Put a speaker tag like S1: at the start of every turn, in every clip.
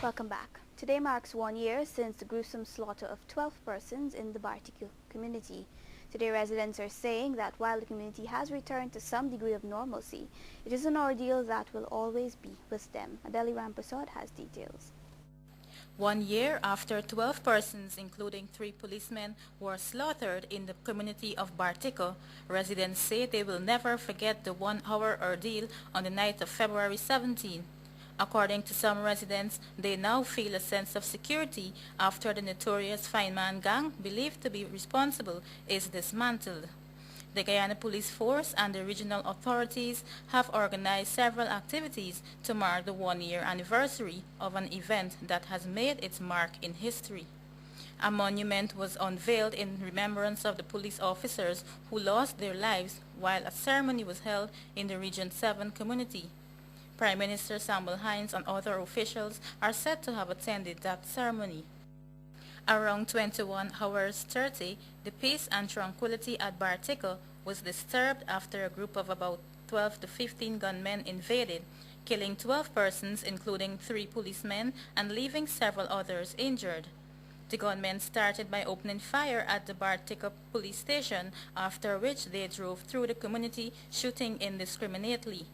S1: Welcome back. Today marks 1 year since the gruesome slaughter of 12 persons in the Bartico community. Today residents are saying that while the community has returned to some degree of normalcy, it is an ordeal that will always be with them. Adeli Ramprasad has details.
S2: 1 year after 12 persons, including 3 policemen, were slaughtered in the community of Bartico, residents say they will never forget the 1-hour ordeal on the night of February 17. According to some residents, they now feel a sense of security after the notorious Fineman gang, believed to be responsible, is dismantled. The Guyana Police Force and the regional authorities have organized several activities to mark the 1-year anniversary of an event that has made its mark in history. A monument was unveiled in remembrance of the police officers who lost their lives, while a ceremony was held in the Region 7 community. Prime Minister Samuel Hines and other officials are said to have attended that ceremony. Around 21 hours 30, the peace and tranquility at Bartico was disturbed after a group of about 12 to 15 gunmen invaded, killing 12 persons including 3 policemen and leaving several others injured. The gunmen started by opening fire at the Bartico police station, after which they drove through the community shooting indiscriminately.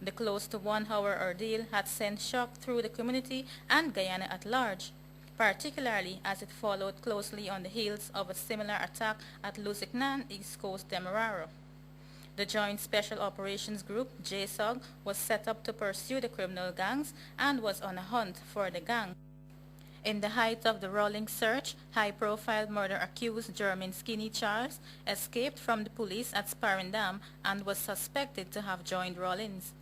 S2: The close to 1-hour ordeal had sent shock through the community and Guyana at large, particularly as it followed closely on the heels of a similar attack at Lusignan, East Coast Demerara. The Joint Special Operations Group, JSOG, was set up to pursue the criminal gangs and was on a hunt for the gang. In the height of the rolling search, high-profile murder-accused Jermaine Skinny Charles escaped from the police at Sparendam and was suspected to have joined Rollins.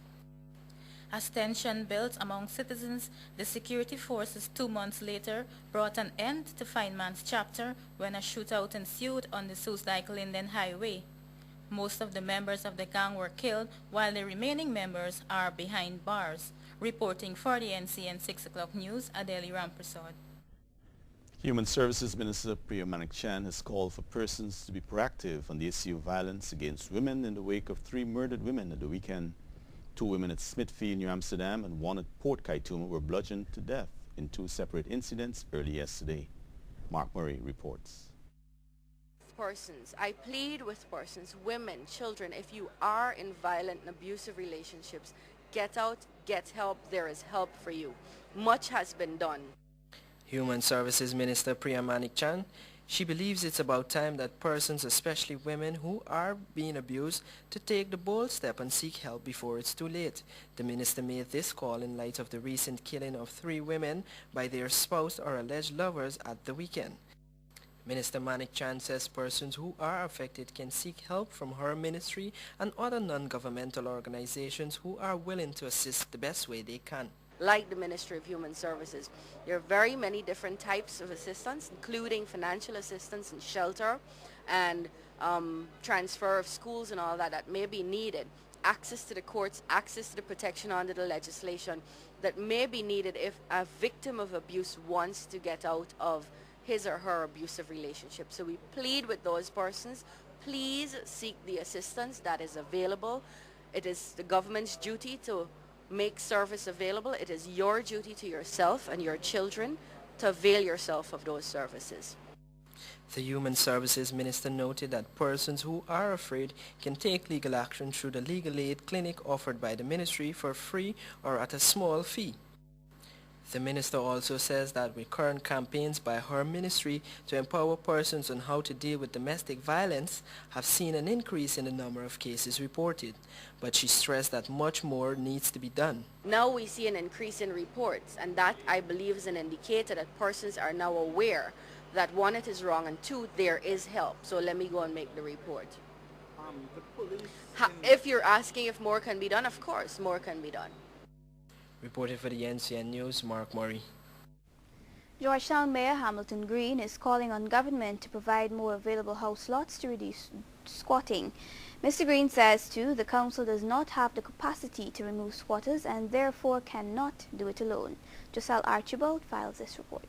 S2: As tension built among citizens, the security forces 2 months later brought an end to Fineman's chapter when a shootout ensued on the Soesdijk-Linden Highway. Most of the members of the gang were killed, while the remaining members are behind bars. Reporting for the NCN 6 o'clock news, Adeli Ramprasad.
S3: Human Services Minister Priya Manik-Chan has called for persons to be proactive on the issue of violence against women in the wake of 3 murdered women at the weekend. 2 women at Smithfield, New Amsterdam, and 1 at Port Kaituma were bludgeoned to death in 2 separate incidents early yesterday. Mark Murray reports.
S4: Persons, I plead with persons, women, children, if you are in violent and abusive relationships, get out, get help. There is help for you. Much has been done.
S5: Human Services Minister Priya Manik-Chan, she believes it's about time that persons, especially women who are being abused, to take the bold step and seek help before it's too late. The minister made this call in light of the recent killing of 3 women by their spouse or alleged lovers at the weekend. Minister Manik-Chan says persons who are affected can seek help from her ministry and other non-governmental organizations who are willing to assist the best way they can.
S4: Like the Ministry of Human Services, there are very many different types of assistance, including financial assistance and shelter and transfer of schools and all that that may be needed. Access to the courts, access to the protection under the legislation that may be needed if a victim of abuse wants to get out of his or her abusive relationship. So we plead with those persons, please seek the assistance that is available. It is the government's duty to make service available. It is your duty to yourself and your children to avail yourself of those services.
S5: The Human Services Minister noted that persons who are afraid can take legal action through the legal aid clinic offered by the ministry for free or at a small fee. The minister also says that with current campaigns by her ministry to empower persons on how to deal with domestic violence have seen an increase in the number of cases reported, but she stressed that much more needs to be done.
S4: Now we see an increase in reports, and that, I believe, is an indicator that persons are now aware that 1, it is wrong, and 2, there is help. So let me go and make the report.
S6: The police
S4: if you're asking if more can be done, of course, more can be done.
S5: Reported for the NCN News, Mark Murray.
S1: Georgetown Mayor Hamilton Green is calling on government to provide more available house lots to reduce squatting. Mr. Green says, too, the council does not have the capacity to remove squatters and therefore cannot do it alone. Josel Archibald files this report.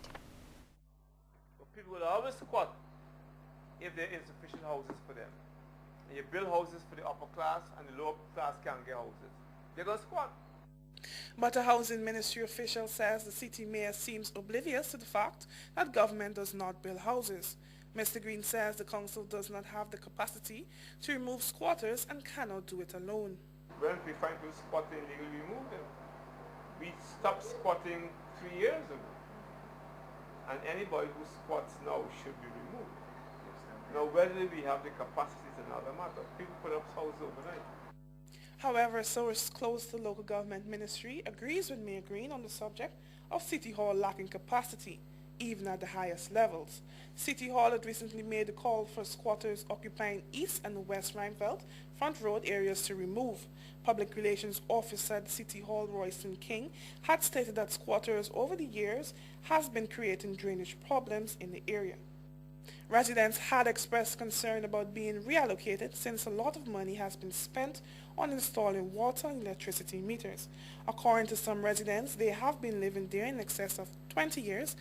S6: People will always squat if there is sufficient houses for them. And you build houses for the upper class and the lower class can't get houses. They're going to squat.
S7: But a housing ministry official says the city mayor seems oblivious to the fact that government does not build houses. Mr. Green says the council does not have the capacity to remove squatters and cannot do it alone.
S6: Well, if we find people squatting illegally, we remove them. We stopped squatting 3 years ago. And anybody who squats now should be removed. Now, whether we have the capacity is another matter. People put up houses overnight.
S7: However, a source close to the local government ministry agrees with Mayor Green on the subject of City Hall lacking capacity, even at the highest levels. City Hall had recently made a call for squatters occupying East and West Rheinfeldt Front Road areas to remove. Public Relations Officer at City Hall Royston King had stated that squatters over the years has been creating drainage problems in the area. Residents had expressed concern about being reallocated since a lot of money has been spent on installing water and electricity meters. According to some residents, they have been living there in excess of 20 years.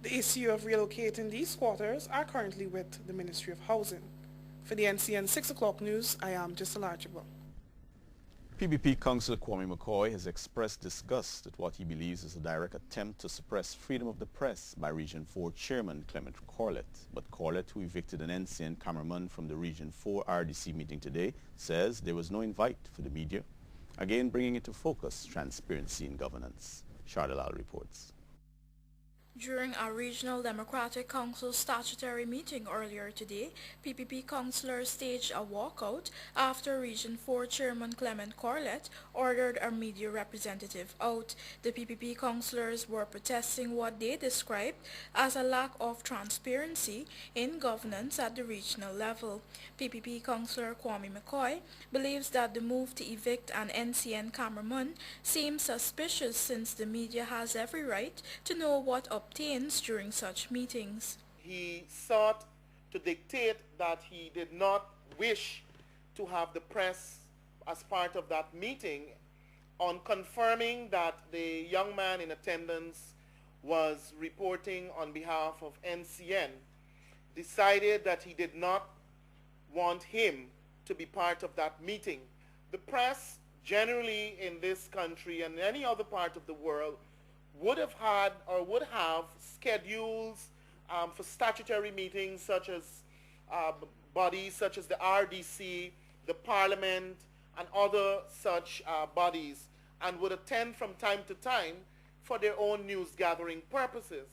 S7: The issue of relocating these squatters are currently with the Ministry of Housing. For the NCN 6 o'clock news, I am Giselle Archibald.
S3: PPP Councillor Kwame McCoy has expressed disgust at what he believes is a direct attempt to suppress freedom of the press by Region 4 Chairman Clement Corlett. But Corlett, who evicted an NCN cameraman from the Region 4 RDC meeting today, says there was no invite for the media, again bringing into focus transparency in governance. Shardalal reports.
S8: During a Regional Democratic Council statutory meeting earlier today, PPP councillors staged a walkout after Region 4 Chairman Clement Corlett ordered a media representative out. The PPP councillors were protesting what they described as a lack of transparency in governance at the regional level. PPP councillor Kwame McCoy believes that the move to evict an NCN cameraman seems suspicious since the media has every right to know what obtains during such meetings.
S9: He sought to dictate that he did not wish to have the press as part of that meeting. On confirming that the young man in attendance was reporting on behalf of NCN, decided that he did not want him to be part of that meeting. The press generally in this country and any other part of the world would have had or would have schedules for statutory meetings such as bodies such as the RDC, the Parliament, and other such bodies, and would attend from time to time for their own news gathering purposes.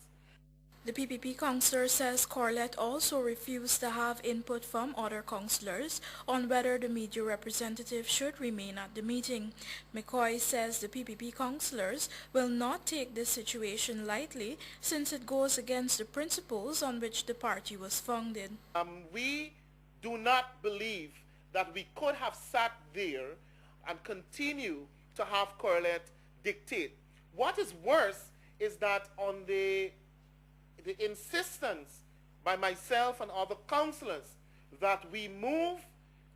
S8: The PPP councillor says Corlett also refused to have input from other councillors on whether the media representative should remain at the meeting. McCoy says the PPP councillors will not take this situation lightly since it goes against the principles on which the party was founded.
S9: We do not believe that we could have sat there and continue to have Corlett dictate. What is worse is that on the insistence by myself and other councillors that we move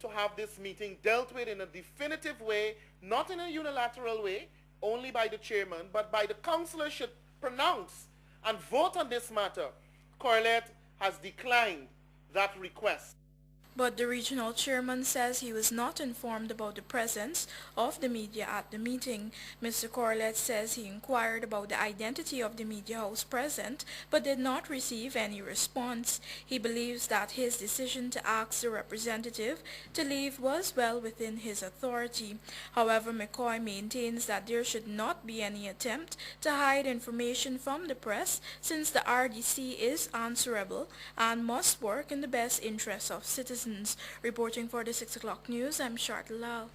S9: to have this meeting dealt with in a definitive way, not in a unilateral way, only by the chairman, but by the councillors should pronounce and vote on this matter. Corlett has declined that request.
S8: But the regional chairman says he was not informed about the presence of the media at the meeting. Mr. Corlett says he inquired about the identity of the media house present but did not receive any response. He believes that his decision to ask the representative to leave was well within his authority. However, McCoy maintains that there should not be any attempt to hide information from the press since the RDC is answerable and must work in the best interests of citizens. Reporting for the 6 o'clock news, I'm Shardalal.